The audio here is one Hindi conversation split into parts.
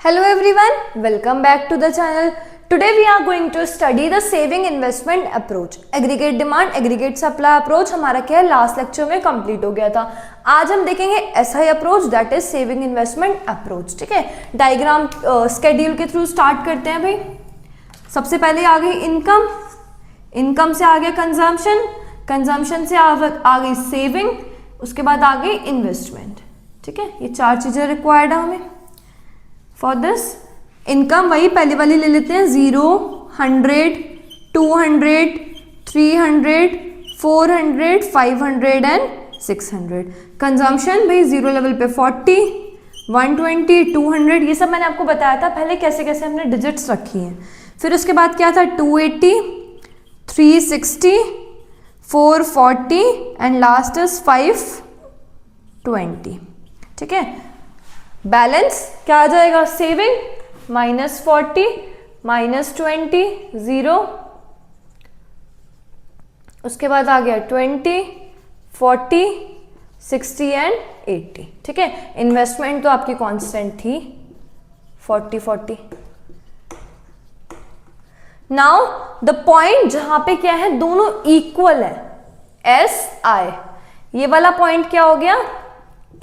Hello everyone, welcome back to the channel. Today we are going to study the saving investment approach. Aggregate demand, aggregate supply approach हमारा क्या है लास्ट लेक्चर में कंप्लीट हो गया था. आज हम देखेंगे SI approach that is saving investment approach. ठीक है, डायग्राम स्केड्यूल के थ्रू स्टार्ट करते हैं भाई. सबसे पहले आ गई इनकम, इनकम से आ गया कंजम्पशन, कंजम्पशन से आ गई सेविंग, उसके बाद आ गई इन्वेस्टमेंट. ठीक है, ये चार चीजें रिक्वायर्ड है हमें फॉर दिस. इनकम वही पहली वाली ले लेते हैं, 0, 100, 200, 300, 400, 500 एंड 600. कंजम्पशन भाई जीरो लेवल पे 40, 120, 200, ये सब मैंने आपको बताया था पहले कैसे कैसे हमने डिजिट्स रखी हैं. फिर उसके बाद क्या था, 280, 360, 440 एंड लास्ट इज 520. ठीक है, बैलेंस क्या आ जाएगा, सेविंग -40 -20 0, उसके बाद आ गया 20 40 60 एंड 80. ठीक है, इन्वेस्टमेंट तो आपकी कांस्टेंट थी 40. नाउ द पॉइंट जहां पे क्या है दोनों इक्वल है, SI, ये वाला पॉइंट क्या हो गया,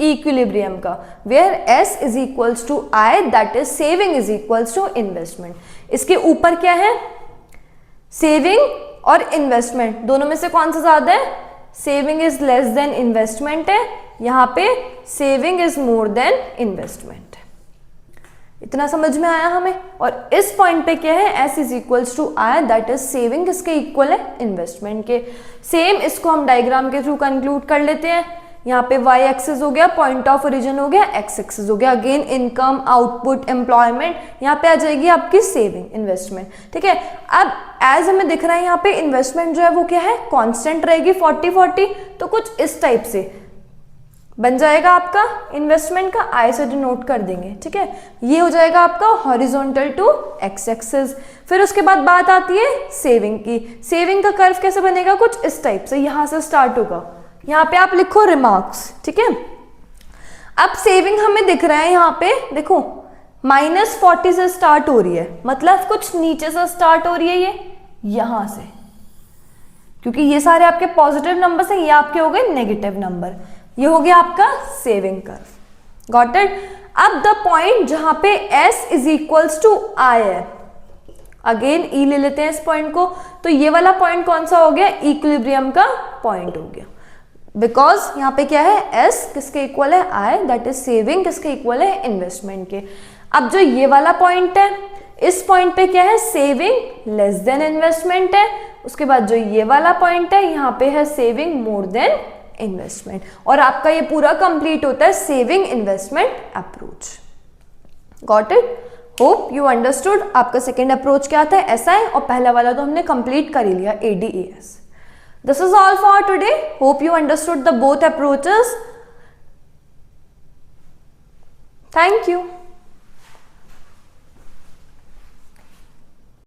इक्विलिब्रियम का, where S is equals to I that is saving is equals to investment. इसके ऊपर क्या है, सेविंग और इन्वेस्टमेंट दोनों में से कौन सा ज्यादा है, saving is less than investment है, यहां पे saving is more than investment. इतना समझ में आया हमें. और इस पॉइंट पे क्या है, S is equals to I that is saving किसके इक्वल है, इन्वेस्टमेंट के. सेम इसको हम डायग्राम के थ्रू कंक्लूड कर लेते हैं. यहाँ पे y एक्सिस हो गया, पॉइंट ऑफ ओरिजिन हो गया, x एक्सिस हो गया, अगेन इनकम, आउटपुट, एम्प्लॉयमेंट, यहाँ पे आ जाएगी आपकी सेविंग, इन्वेस्टमेंट. ठीक है, अब एज हमें दिख रहा है यहाँ पे इन्वेस्टमेंट जो है वो क्या है, कांस्टेंट रहेगी 40-40. तो कुछ इस टाइप से बन जाएगा आपका इन्वेस्टमेंट का, आई से डिनोट कर देंगे. ठीक है, ये हो जाएगा आपका हॉरिजॉन्टल टू x एक्सिस. फिर उसके बाद बात आती है सेविंग की. सेविंग का कर्व कैसे बनेगा, कुछ इस टाइप से, यहां से स्टार्ट होगा, यहाँ पे आप लिखो रिमार्क्स. ठीक है, अब सेविंग हमें दिख रहा है यहाँ पे देखो -40 से स्टार्ट हो रही है, मतलब कुछ नीचे से स्टार्ट हो रही है, ये यहां से, क्योंकि ये सारे आपके पॉजिटिव नंबर्स हैं, ये आपके हो गए नेगेटिव नंबर. ये हो गया आपका सेविंग कर्व. Got it. अब द पॉइंट जहां पे S is equals to I है, अगेन E ले लेते हैं इस पॉइंट को, तो ये वाला पॉइंट कौन सा हो गया, इक्विलिब्रियम का पॉइंट हो गया. बिकॉज यहाँ पे क्या है, S किसके इक्वल है, I दैट इज सेविंग किसके इक्वल है, इन्वेस्टमेंट के. अब जो ये वाला पॉइंट है, इस पॉइंट पे क्या है, सेविंग लेस देन इन्वेस्टमेंट है. उसके बाद जो ये वाला पॉइंट है, यहाँ पे है सेविंग मोर देन इन्वेस्टमेंट. और आपका ये पूरा कंप्लीट होता है saving investment approach. Got it. Hope you understood. आपका सेकेंड अप्रोच क्या था, SI, और पहला वाला तो हमने कंप्लीट कर ही लिया, ADAS. This is all for today. Hope you understood the both approaches. Thank you.